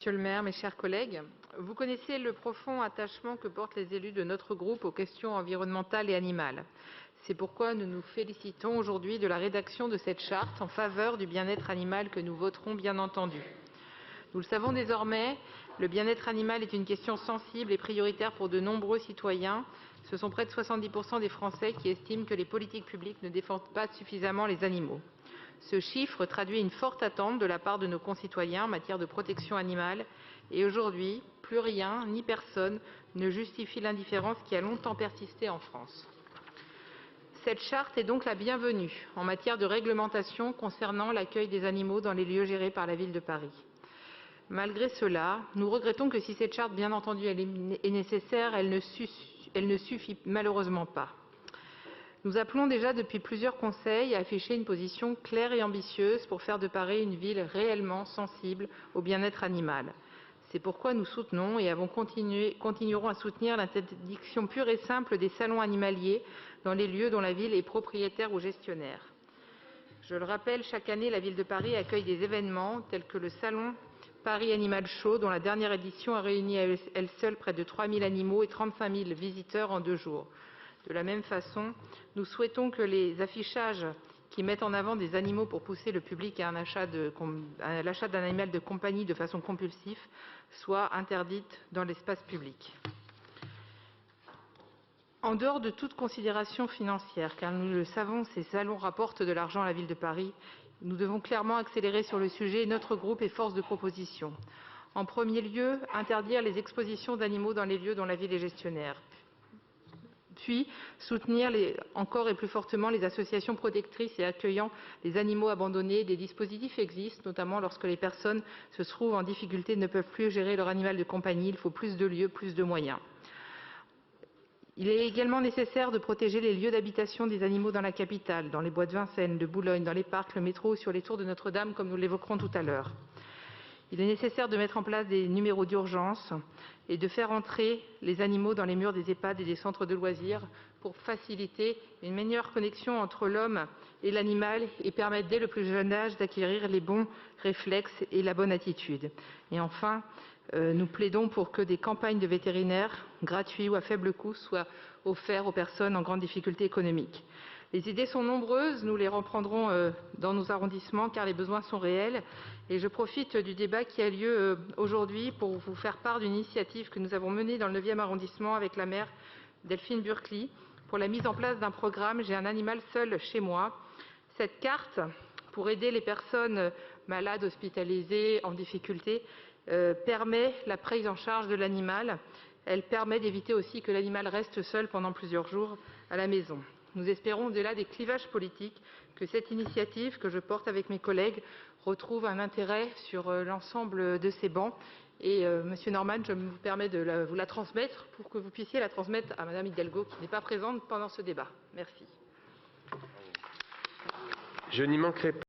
Monsieur le maire, mes chers collègues, vous connaissez le profond attachement que portent les élus de notre groupe aux questions environnementales et animales. C'est pourquoi nous nous félicitons aujourd'hui de la rédaction de cette charte en faveur du bien-être animal que nous voterons bien entendu. Nous le savons désormais, le bien-être animal est une question sensible et prioritaire pour de nombreux citoyens. Ce sont près de 70% des Français qui estiment que les politiques publiques ne défendent pas suffisamment les animaux. Ce chiffre traduit une forte attente de la part de nos concitoyens en matière de protection animale. Et aujourd'hui, plus rien ni personne ne justifie l'indifférence qui a longtemps persisté en France. Cette charte est donc la bienvenue en matière de réglementation concernant l'accueil des animaux dans les lieux gérés par la Ville de Paris. Malgré cela, nous regrettons que si cette charte, bien entendu, est nécessaire, elle ne suffit malheureusement pas. Nous appelons déjà depuis plusieurs conseils à afficher une position claire et ambitieuse pour faire de Paris une ville réellement sensible au bien-être animal. C'est pourquoi nous soutenons et continuerons à soutenir l'interdiction pure et simple des salons animaliers dans les lieux dont la ville est propriétaire ou gestionnaire. Je le rappelle, chaque année, la ville de Paris accueille des événements tels que le salon Paris Animal Show, dont la dernière édition a réuni à elle seule près de 3 000 animaux et 35 000 visiteurs en 2 jours. De la même façon, nous souhaitons que les affichages qui mettent en avant des animaux pour pousser le public à l'achat d'un animal de compagnie de façon compulsive soient interdits dans l'espace public. En dehors de toute considération financière, car nous le savons, ces salons rapportent de l'argent à la ville de Paris, nous devons clairement accélérer sur le sujet et notre groupe est force de proposition. En premier lieu, interdire les expositions d'animaux dans les lieux dont la ville est gestionnaire. Puis, soutenir encore et plus fortement les associations protectrices et accueillant les animaux abandonnés. Des dispositifs existent, notamment lorsque les personnes se trouvent en difficulté et ne peuvent plus gérer leur animal de compagnie. Il faut plus de lieux, plus de moyens. Il est également nécessaire de protéger les lieux d'habitation des animaux dans la capitale, dans les bois de Vincennes, de Boulogne, dans les parcs, le métro ou sur les tours de Notre-Dame, comme nous l'évoquerons tout à l'heure. Il est nécessaire de mettre en place des numéros d'urgence et de faire entrer les animaux dans les murs des EHPAD et des centres de loisirs pour faciliter une meilleure connexion entre l'homme et l'animal et permettre dès le plus jeune âge d'acquérir les bons réflexes et la bonne attitude. Et enfin, nous plaidons pour que des campagnes de vétérinaires gratuits ou à faible coût soient offertes aux personnes en grande difficulté économique. Les idées sont nombreuses, nous les reprendrons dans nos arrondissements car les besoins sont réels. Et je profite du débat qui a lieu aujourd'hui pour vous faire part d'une initiative que nous avons menée dans le 9e arrondissement avec la maire Delphine Burkli pour la mise en place d'un programme « J'ai un animal seul chez moi ». Cette carte, pour aider les personnes malades, hospitalisées, en difficulté, permet la prise en charge de l'animal. Elle permet d'éviter aussi que l'animal reste seul pendant plusieurs jours à la maison. Nous espérons, au-delà des clivages politiques, que cette initiative que je porte avec mes collègues retrouve un intérêt sur l'ensemble de ces bancs. Et Monsieur Norman, je me permets de vous la transmettre pour que vous puissiez la transmettre à Madame Hidalgo qui n'est pas présente pendant ce débat. Merci. Je n'y manquerai pas.